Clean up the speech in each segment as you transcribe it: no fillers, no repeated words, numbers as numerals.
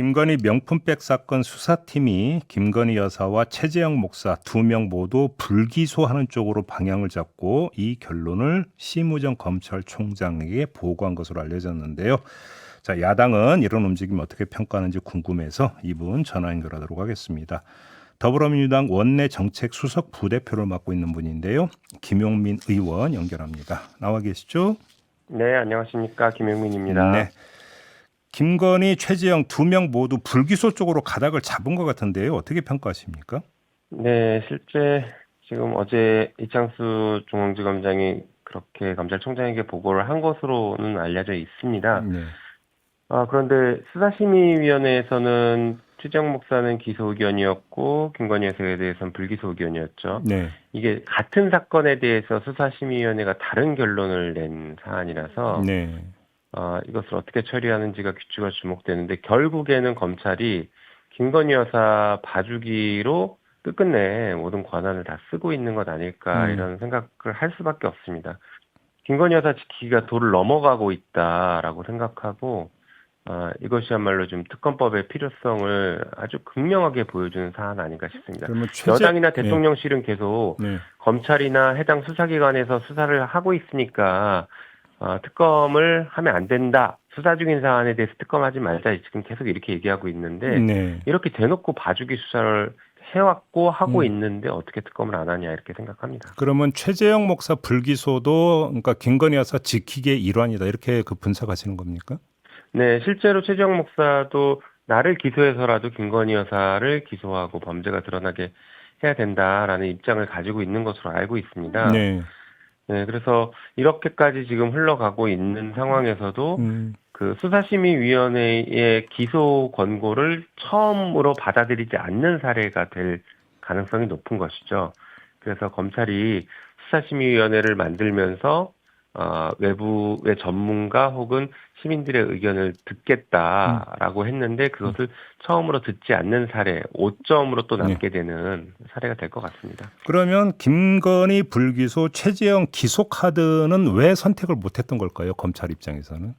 김건희 명품백 사건 수사팀이 김건희 여사와 최재형 목사 2명 모두 불기소하는 쪽으로 방향을 잡고 이 결론을 심우정 검찰총장에게 보고한 것으로 알려졌는데요. 자, 야당은 이런 움직임 어떻게 평가하는지 궁금해서 이분 전화 연결하도록 하겠습니다. 더불어민주당 원내 정책 수석 부대표를 맡고 있는 분인데요. 김용민 의원 연결합니다. 나와 계시죠? 네, 안녕하십니까. 김용민입니다. 네. 김건희, 최재형 2명 모두 불기소 쪽으로 가닥을 잡은 것 같은데요. 어떻게 평가하십니까? 네, 실제 지금 어제 이창수 중앙지검장이 그렇게 검찰총장에게 보고를 한 것으로는 알려져 있습니다. 네. 그런데 수사심의위원회에서는 최재형 목사는 기소 의견이었고 김건희 여사에 대해서는 불기소 의견이었죠. 네. 이게 같은 사건에 대해서 수사심의위원회가 다른 결론을 낸 사안이라서 네. 이것을 어떻게 처리하는지가 귀추가 주목되는데 결국에는 검찰이 김건희 여사 봐주기로 끝끝내 모든 권한을 다 쓰고 있는 것 아닐까 이런 생각을 할 수밖에 없습니다. 김건희 여사 지키기가 도를 넘어가고 있다라고 생각하고 이것이야말로 좀 특검법의 필요성을 아주 극명하게 보여주는 사안 아닌가 싶습니다. 그러면 여당이나 대통령실은 계속 네. 검찰이나 해당 수사기관에서 수사를 하고 있으니까 특검을 하면 안 된다. 수사 중인 사안에 대해서 특검하지 말자. 지금 계속 이렇게 얘기하고 있는데 네. 이렇게 대놓고 봐주기 수사를 해왔고 하고 있는데 어떻게 특검을 안 하냐 이렇게 생각합니다. 그러면 최재형 목사 불기소도 그러니까 김건희 여사 지키기의 일환이다. 이렇게 그 분석하시는 겁니까? 네, 실제로 최재형 목사도 나를 기소해서라도 김건희 여사를 기소하고 범죄가 드러나게 해야 된다라는 입장을 가지고 있는 것으로 알고 있습니다. 네. 네, 그래서 이렇게까지 지금 흘러가고 있는 상황에서도 그 수사심의위원회의 기소 권고를 처음으로 받아들이지 않는 사례가 될 가능성이 높은 것이죠. 그래서 검찰이 수사심의위원회를 만들면서 외부의 전문가 혹은 시민들의 의견을 듣겠다라고 했는데 그것을 처음으로 듣지 않는 사례, 5점으로 또 남게 되는 사례가 될 것 같습니다. 그러면 김건희 불기소, 최재형 기소 카드는 왜 선택을 못했던 걸까요? 검찰 입장에서는?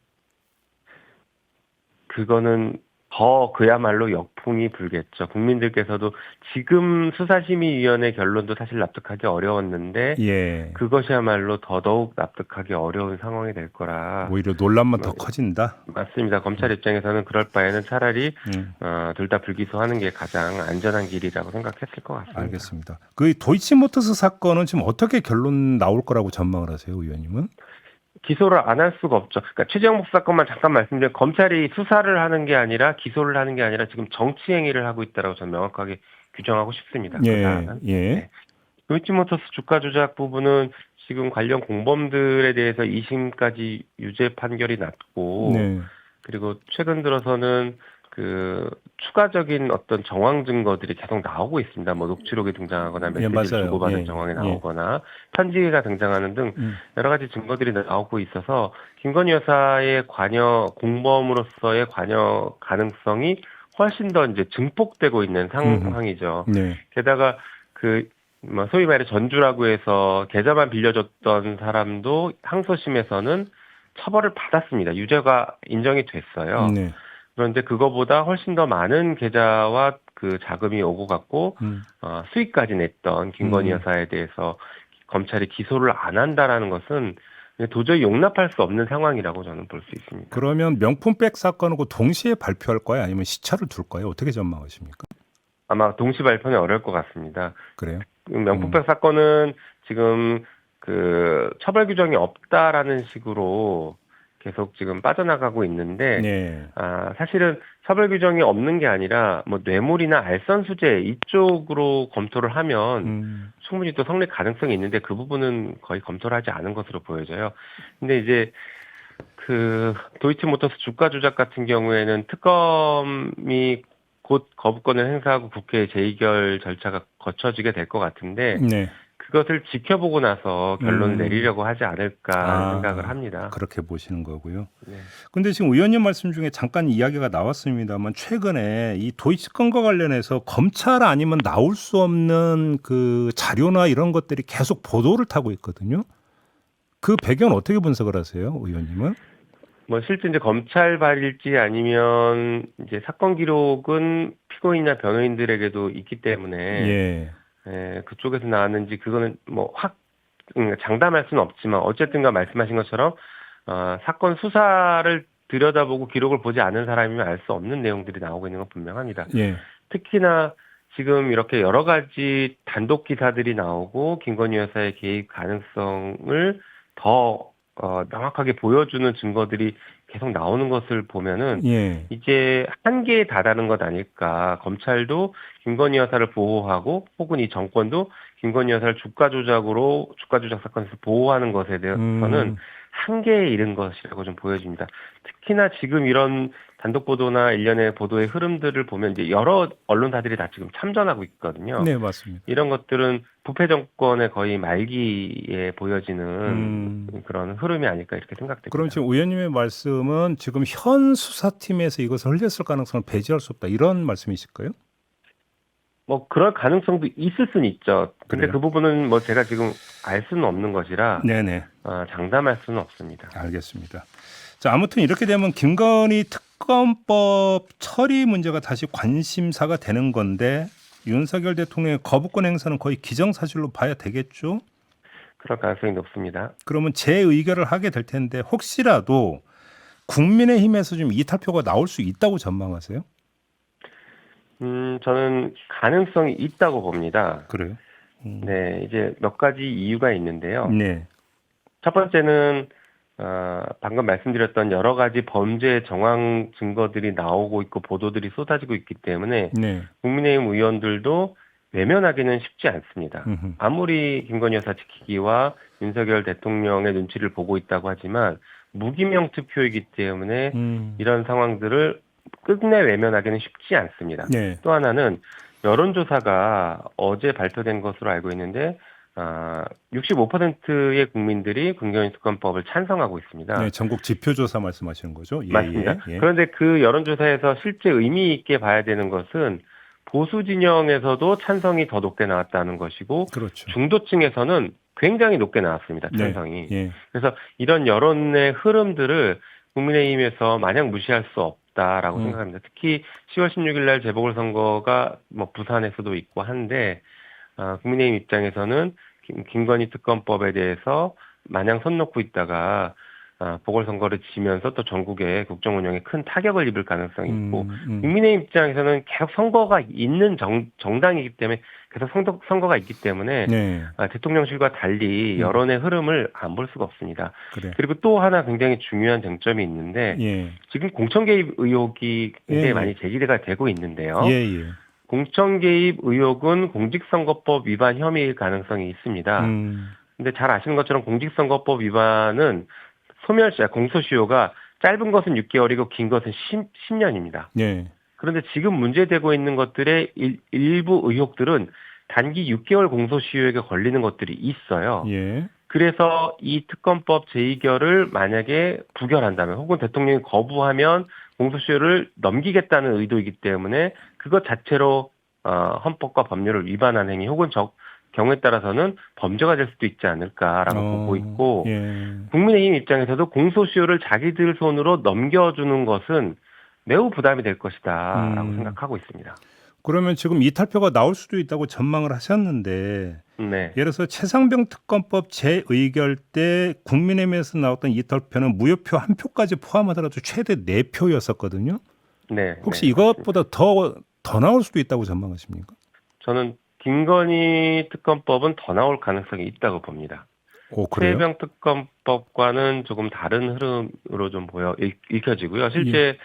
그거는 더 그야말로 역풍이 불겠죠. 국민들께서도 지금 수사심의위원회 결론도 사실 납득하기 어려웠는데 예. 그것이야말로 더더욱 납득하기 어려운 상황이 될 거라. 오히려 논란만 더 커진다. 맞습니다. 검찰 입장에서는 그럴 바에는 차라리 둘 다 불기소하는 게 가장 안전한 길이라고 생각했을 것 같습니다. 알겠습니다. 그 도이치모터스 사건은 지금 어떻게 결론 나올 거라고 전망을 하세요, 의원님은? 기소를 안 할 수가 없죠. 그러니까 최재형 목사 사건만 잠깐 말씀드리면 검찰이 수사를 하는 게 아니라 기소를 하는 게 아니라 지금 정치 행위를 하고 있다라고 저는 명확하게 규정하고 싶습니다. 그 사안은. 네. 도이치모터스 주가 조작 부분은 지금 관련 공범들에 대해서 2심까지 유죄 판결이 났고 그리고 최근 들어서는 그 추가적인 어떤 정황 증거들이 계속 나오고 있습니다. 뭐 녹취록이 등장하거나 메시지를 주고받은 정황이 나오거나 편지가 등장하는 등 여러 가지 증거들이 나오고 있어서 김건희 여사의 관여 공범으로서의 관여 가능성이 훨씬 더 이제 증폭되고 있는 상황이죠. 게다가 그 뭐 소위 말해 전주라고 해서 계좌만 빌려줬던 사람도 항소심에서는 처벌을 받았습니다. 유죄가 인정이 됐어요. 그런데 그거보다 훨씬 더 많은 계좌와 그 자금이 오고 갔고 수익까지 냈던 김건희 여사에 대해서 검찰이 기소를 안 한다라는 것은 도저히 용납할 수 없는 상황이라고 저는 볼 수 있습니다. 그러면 명품백 사건하고 동시에 발표할 거예요? 아니면 시차를 둘 거예요? 어떻게 전망하십니까? 아마 동시 발표는 어려울 것 같습니다. 그래요? 명품백 사건은 지금 그 처벌 규정이 없다라는 식으로 계속 지금 빠져나가고 있는데 사실은 처벌 규정이 없는 게 아니라 뭐 뇌물이나 알선 수재 이쪽으로 검토를 하면 충분히 또 성립 가능성이 있는데 그 부분은 거의 검토를 하지 않은 것으로 보여져요. 근데 이제 그 도이치모터스 주가 조작 같은 경우에는 특검이 곧 거부권을 행사하고 국회 재의결 절차가 거쳐지게 될 것 같은데 그것을 지켜보고 나서 결론을 내리려고 하지 않을까 생각을 합니다. 그렇게 보시는 거고요. 그런데 지금 의원님 말씀 중에 잠깐 이야기가 나왔습니다만 최근에 이 도이치 건과 관련해서 검찰 아니면 나올 수 없는 그 자료나 이런 것들이 계속 보도를 타고 있거든요. 그 배경은 어떻게 분석을 하세요, 의원님은? 뭐 실제 이제 검찰발일지 아니면 이제 사건 기록은 피고인이나 변호인들에게도 있기 때문에 예. 그쪽에서 나왔는지 그거는 뭐 장담할 수는 없지만 어쨌든가 말씀하신 것처럼 사건 수사를 들여다보고 기록을 보지 않은 사람이면 알 수 없는 내용들이 나오고 있는 건 분명합니다. 예. 특히나 지금 이렇게 여러 가지 단독 기사들이 나오고 김건희 여사의 개입 가능성을 더 명확하게 보여주는 증거들이 계속 나오는 것을 보면은 예. 이제 한계에 다다른 것 아닐까. 검찰도 김건희 여사를 보호하고 혹은 이 정권도 김건희 여사를 주가 조작 사건에서 보호하는 것에 대해서는 한계에 이른 것이라고 좀 보여집니다. 특히나 지금 이런 단독 보도나 일련의 보도의 흐름들을 보면 이제 여러 언론사들이 다 지금 참전하고 있거든요. 네, 맞습니다. 이런 것들은 부패 정권의 거의 말기에 보여지는 그런 흐름이 아닐까 이렇게 생각됩니다. 그럼 지금 의원님의 말씀은 지금 현 수사팀에서 이것을 흘렸을 가능성을 배제할 수 없다 이런 말씀이실까요? 뭐 그럴 가능성도 있을 수는 있죠. 근데 그래요? 그 부분은 뭐 제가 지금 알 수는 없는 것이라 네네. 장담할 수는 없습니다. 알겠습니다. 자, 아무튼 이렇게 되면 김건희 특검법 처리 문제가 다시 관심사가 되는 건데 윤석열 대통령의 거부권 행사는 거의 기정사실로 봐야 되겠죠? 그럴 가능성이 높습니다. 그러면 재의결을 하게 될 텐데 혹시라도 국민의힘에서 좀 이탈표가 나올 수 있다고 전망하세요? 저는 가능성이 있다고 봅니다. 그래요? 네, 이제 몇 가지 이유가 있는데요. 네. 첫 번째는 방금 말씀드렸던 여러 가지 범죄 정황 증거들이 나오고 있고 보도들이 쏟아지고 있기 때문에 네. 국민의힘 의원들도 외면하기는 쉽지 않습니다. 아무리 김건희 여사 지키기와 윤석열 대통령의 눈치를 보고 있다고 하지만 무기명 투표이기 때문에 이런 상황들을 끝내 외면하기는 쉽지 않습니다. 네. 또 하나는 여론조사가 어제 발표된 것으로 알고 있는데 65%의 국민들이 김건희 특검법을 찬성하고 있습니다. 네, 전국 지표조사 말씀하시는 거죠? 예, 맞습니다. 예. 그런데 그 여론조사에서 실제 의미 있게 봐야 되는 것은 보수 진영에서도 찬성이 더 높게 나왔다는 것이고 그렇죠. 중도층에서는 굉장히 높게 나왔습니다. 찬성이. 네, 예. 그래서 이런 여론의 흐름들을 국민의힘에서 마냥 무시할 수 없다라고 생각합니다. 특히 10월 16일 날 재보궐선거가 뭐 부산에서도 있고 한데 국민의힘 입장에서는 김건희 특검법에 대해서 마냥 손 놓고 있다가 보궐선거를 지면서 또 전국의 국정 운영에 큰 타격을 입을 가능성이 있고 국민의힘 입장에서는 계속 선거가 있는 정당이기 때문에 계속 선거가 있기 때문에 네. 대통령실과 달리 여론의 흐름을 안 볼 수가 없습니다. 그래. 그리고 또 하나 굉장히 중요한 쟁점이 있는데 예. 지금 공천 개입 의혹이 굉장히 예. 많이 제기가 되고 있는데요. 예, 예. 공천 개입 의혹은 공직선거법 위반 혐의일 가능성이 있습니다. 근데 잘 아시는 것처럼 공직선거법 위반은 공소시효가 짧은 것은 6개월이고 긴 것은 10년입니다. 예. 그런데 지금 문제되고 있는 것들의 일부 의혹들은 단기 6개월 공소시효에 걸리는 것들이 있어요. 예. 그래서 이 특검법 재의결을 만약에 부결한다면 혹은 대통령이 거부하면 공소시효를 넘기겠다는 의도이기 때문에 그것 자체로 헌법과 법률을 위반한 행위 혹은 경우에 따라서는 범죄가 될 수도 있지 않을까라고 보고 있고 예. 국민의힘 입장에서도 공소시효를 자기들 손으로 넘겨주는 것은 매우 부담이 될 것이다라고 생각하고 있습니다. 그러면 지금 이탈표가 나올 수도 있다고 전망을 하셨는데 네. 예를 들어서 최상병 특검법 재의결 때 국민의힘에서 나왔던 이탈표는 무효표 1표까지 포함하더라도 최대 4표였었거든요. 네. 혹시 네, 이것보다 더 나올 수도 있다고 전망하십니까? 저는 김건희 특검법은 더 나올 가능성이 있다고 봅니다. 오, 그래요? 최병 특검법과는 조금 다른 흐름으로 좀 읽혀지고요. 실제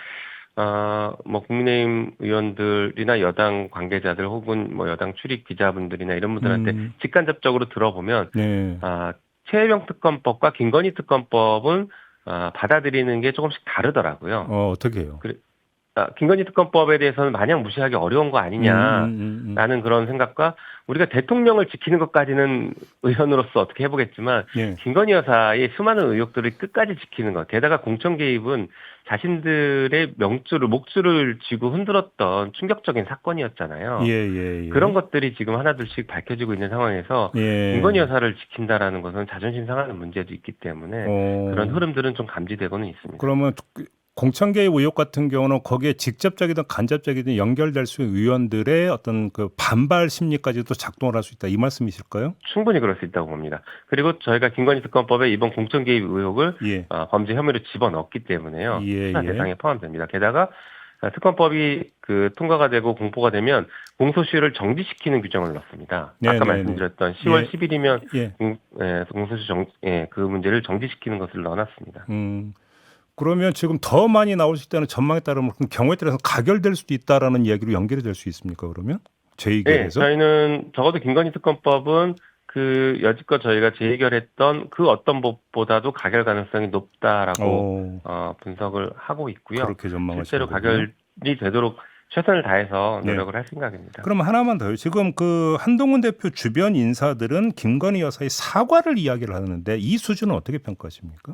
뭐 국민의힘 의원들이나 여당 관계자들 혹은 뭐 여당 출입 기자분들이나 이런 분들한테 직간접적으로 들어보면 네. 최병 특검법과 김건희 특검법은 받아들이는 게 조금씩 다르더라고요. 어떻게 해요? 김건희 특검법에 대해서는 마냥 무시하기 어려운 거 아니냐라는 그런 생각과 우리가 대통령을 지키는 것까지는 의원으로서 어떻게 해보겠지만 예. 김건희 여사의 수많은 의혹들을 끝까지 지키는 것. 게다가 공천 개입은 자신들의 목줄을 쥐고 흔들었던 충격적인 사건이었잖아요. 예. 그런 것들이 지금 하나둘씩 밝혀지고 있는 상황에서 예. 김건희 여사를 지킨다라는 것은 자존심 상하는 문제도 있기 때문에 그런 흐름들은 좀 감지되고는 있습니다. 그러면 공천 개입 의혹 같은 경우는 거기에 직접적이든 간접적이든 연결될 수 있는 의원들의 어떤 그 반발 심리까지도 작동을 할 수 있다, 이 말씀이실까요? 충분히 그럴 수 있다고 봅니다. 그리고 저희가 김건희 특검법에 이번 공천 개입 의혹을 예. 범죄 혐의로 집어넣었기 때문에요. 예, 수사 예. 대상에 포함됩니다. 게다가 특검법이 통과가 되고 공포가 되면 공소시효를 정지시키는 규정을 넣습니다. 아까 말씀드렸던 10월 10일이면 공소시효 그 문제를 정지시키는 것을 넣어놨습니다. 그러면 지금 더 많이 나올 수 있다는 전망에 따르면 경우에 따라서 가결될 수도 있다라는 이야기로 연결이 될 수 있습니까? 그러면 재의결해서? 네, 저희는 적어도 김건희 특검법은 그 여지껏 저희가 재의결했던 그 어떤 법보다도 가결 가능성이 높다라고 분석을 하고 있고요. 그렇게 실제로 가결이 되도록 최선을 다해서 노력을 할 생각입니다. 그럼 하나만 더요. 지금 그 한동훈 대표 주변 인사들은 김건희 여사의 사과를 이야기를 하는데 이 수준은 어떻게 평가하십니까?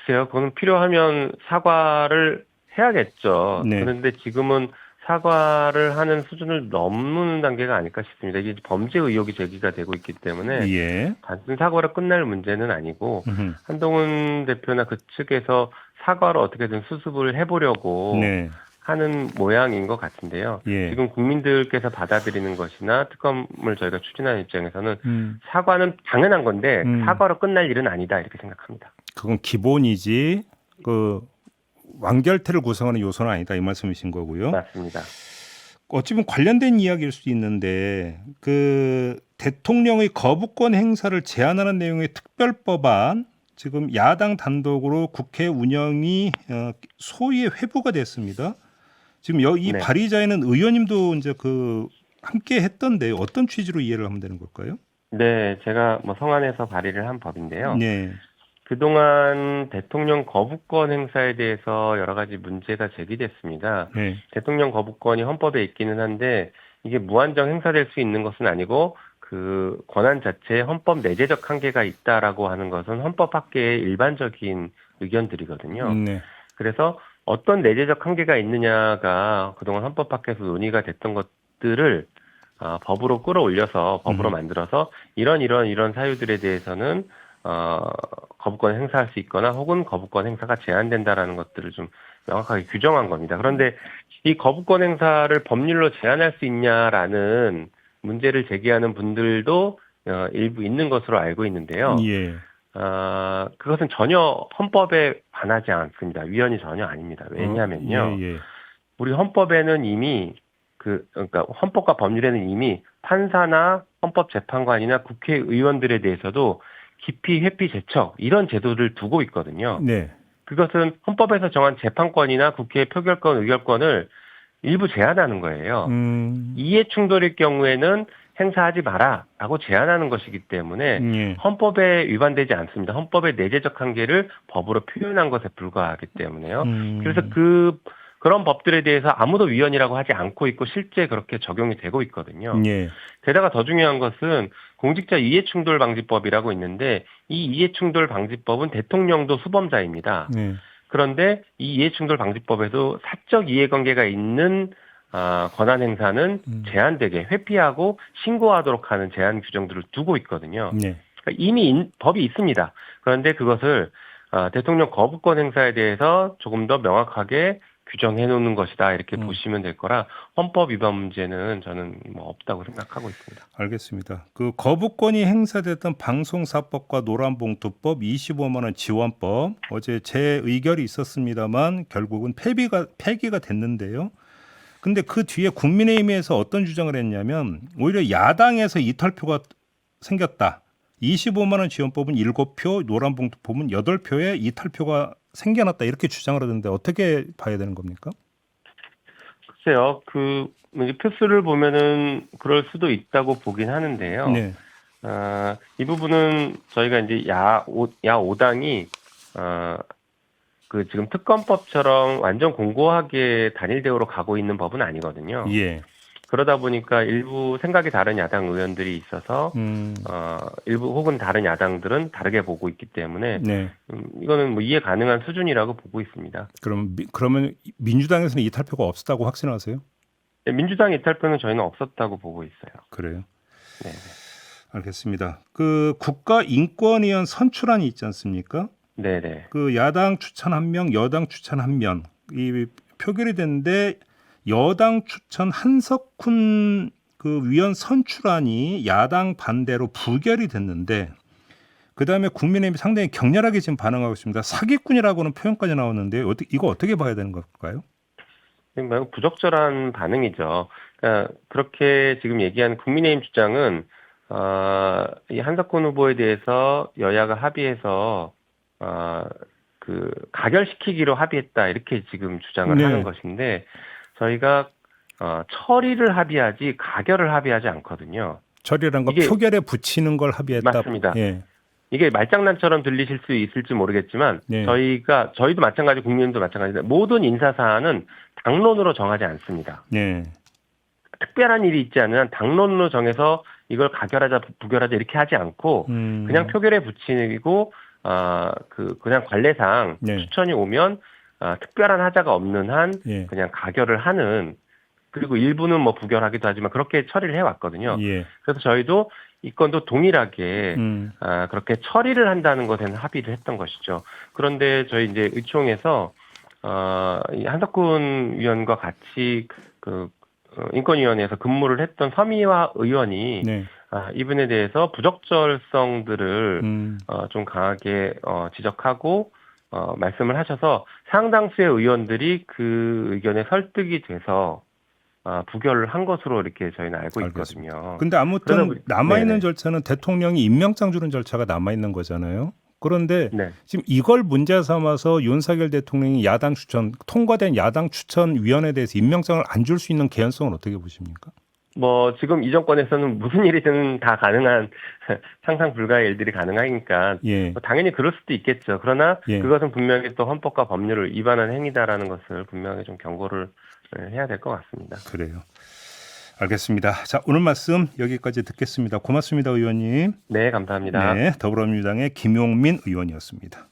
글쎄요, 그건 필요하면 사과를 해야겠죠. 네. 그런데 지금은 사과를 하는 수준을 넘는 단계가 아닐까 싶습니다. 이게 범죄 의혹이 제기가 되고 있기 때문에 단순 사과로 끝날 문제는 아니고 한동훈 대표나 그 측에서 사과로 어떻게든 수습을 해보려고 하는 모양인 것 같은데요. 지금 국민들께서 받아들이는 것이나 특검을 저희가 추진하는 입장에서는 사과는 당연한 건데 사과로 끝날 일은 아니다, 이렇게 생각합니다. 그건 기본이지 그 완결태를 구성하는 요소는 아니다, 이 말씀이신 거고요. 맞습니다. 어찌 보면 관련된 이야기일 수도 있는데 그 대통령의 거부권 행사를 제한하는 내용의 특별법안 지금 야당 단독으로 국회 운영이 소위에 회부가 됐습니다. 지금 이 발의자에는 의원님도 이제 그 함께 했던데 어떤 취지로 이해를 하면 되는 걸까요? 네, 제가 성안에서 발의를 한 법인데요. 네. 그동안 대통령 거부권 행사에 대해서 여러 가지 문제가 제기됐습니다. 대통령 거부권이 헌법에 있기는 한데 이게 무한정 행사될 수 있는 것은 아니고 그 권한 자체에 헌법 내재적 한계가 있다라고 하는 것은 헌법 학계의 일반적인 의견들이거든요. 그래서 어떤 내재적 한계가 있느냐가 그동안 헌법 학계에서 논의가 됐던 것들을 법으로 끌어올려서 법으로 만들어서 이런 사유들에 대해서는 거부권 행사할 수 있거나 혹은 거부권 행사가 제한된다라는 것들을 좀 명확하게 규정한 겁니다. 그런데 이 거부권 행사를 법률로 제한할 수 있냐라는 문제를 제기하는 분들도 일부 있는 것으로 알고 있는데요. 그것은 전혀 헌법에 반하지 않습니다. 위헌이 전혀 아닙니다. 왜냐하면요, 우리 헌법에는 이미 그러니까 헌법과 법률에는 이미 판사나 헌법재판관이나 국회의원들에 대해서도 기피, 회피, 제척 이런 제도를 두고 있거든요. 그것은 헌법에서 정한 재판권이나 국회의 표결권, 의결권을 일부 제한하는 거예요. 이해 충돌일 경우에는 행사하지 마라라고 제한하는 것이기 때문에 헌법에 위반되지 않습니다. 헌법의 내재적 한계를 법으로 표현한 것에 불과하기 때문에요. 그래서 그런 법들에 대해서 아무도 위헌이라고 하지 않고 있고 실제 그렇게 적용이 되고 있거든요. 게다가 더 중요한 것은 공직자 이해충돌방지법이라고 있는데 이 이해충돌방지법은 대통령도 수범자입니다. 그런데 이 이해충돌방지법에도 사적 이해관계가 있는 권한 행사는 제한되게 회피하고 신고하도록 하는 제한 규정들을 두고 있거든요. 그러니까 이미 법이 있습니다. 그런데 그것을 대통령 거부권 행사에 대해서 조금 더 명확하게 규정해 놓는 것이다, 이렇게 보시면 될 거라 헌법 위반 문제는 저는 없다고 생각하고 있습니다. 알겠습니다. 그 거부권이 행사됐던 방송사법과 노란봉투법, 25만 원 지원법 어제 재의결이 있었습니다만 결국은 폐기가 됐는데요. 근데 그 뒤에 국민의힘에서 어떤 주장을 했냐면 오히려 야당에서 이탈표가 생겼다. 25만 원 지원법은 7표, 노란봉투법은 8표에 이탈표가 생겨났다, 이렇게 주장을 하던데 어떻게 봐야 되는 겁니까? 글쎄요, 표수를 보면은 그럴 수도 있다고 보긴 하는데요. 이 부분은 저희가 이제 야 5당이 그 지금 특검법처럼 완전 공고하게 단일 대우로 가고 있는 법은 아니거든요. 예. 그러다 보니까 일부 생각이 다른 야당 의원들이 있어서 일부 혹은 다른 야당들은 다르게 보고 있기 때문에 네. 이거는 뭐 이해 가능한 수준이라고 보고 있습니다. 그러면 민주당에서는 이탈표가 없었다고 확신하세요? 네, 민주당 이탈표는 저희는 없었다고 보고 있어요. 그래요. 네. 알겠습니다. 그 국가인권위원 선출안이 있지 않습니까? 네네. 그 야당 추천 1명, 여당 추천 1명 이 표결이 됐는데 여당 추천 한석훈 그 위원 선출안이 야당 반대로 부결이 됐는데 그 다음에 국민의힘이 상당히 격렬하게 지금 반응하고 있습니다. 사기꾼이라고는 표현까지 나오는데 이거 어떻게 봐야 되는 걸까요? 매우 부적절한 반응이죠. 그러니까 그렇게 지금 얘기한 국민의힘 주장은 이 한석훈 후보에 대해서 여야가 합의해서 그 가결시키기로 합의했다 이렇게 지금 주장을 네. 하는 것인데 저희가 처리를 합의하지 가결을 합의하지 않거든요. 처리란 건 표결에 붙이는 걸 합의했다. 맞습니다. 예. 이게 말장난처럼 들리실 수 있을지 모르겠지만 네. 저희도 마찬가지 국민도 마찬가지인데 모든 인사 사안은 당론으로 정하지 않습니다. 네. 특별한 일이 있지 않은 한 당론으로 정해서 이걸 가결하자 부결하자 이렇게 하지 않고 그냥 표결에 붙이고 그냥 관례상 네. 추천이 오면 특별한 하자가 없는 한 예. 그냥 가결을 하는 그리고 일부는 뭐 부결하기도 하지만 그렇게 처리를 해왔거든요. 예. 그래서 저희도 이 건도 동일하게 그렇게 처리를 한다는 것에는 합의를 했던 것이죠. 그런데 저희 이제 의총에서 이 한석훈 위원과 같이 그 인권위원회에서 근무를 했던 서미화 의원이 네. 이분에 대해서 부적절성들을 좀 강하게 지적하고 말씀을 하셔서 상당수의 의원들이 그 의견에 설득이 돼서 부결을 한 것으로 이렇게 저희는 알고 있거든요. 근데 아무튼 남아있는 네네. 절차는 대통령이 임명장 주는 절차가 남아있는 거잖아요. 그런데 네. 지금 이걸 문제 삼아서 윤석열 대통령이 야당 추천 통과된 야당 추천위원회에 대해서 임명장을 안 줄 수 있는 개연성은 어떻게 보십니까? 뭐 지금 이 정권에서는 무슨 일이든 다 가능한 상상 불가의 일들이 가능하니까 예. 뭐 당연히 그럴 수도 있겠죠. 그러나 예. 그것은 분명히 또 헌법과 법률을 위반한 행위다라는 것을 분명히 좀 경고를 해야 될 것 같습니다. 그래요. 알겠습니다. 자, 오늘 말씀 여기까지 듣겠습니다. 고맙습니다, 의원님. 네, 감사합니다. 네, 더불어민주당의 김용민 의원이었습니다.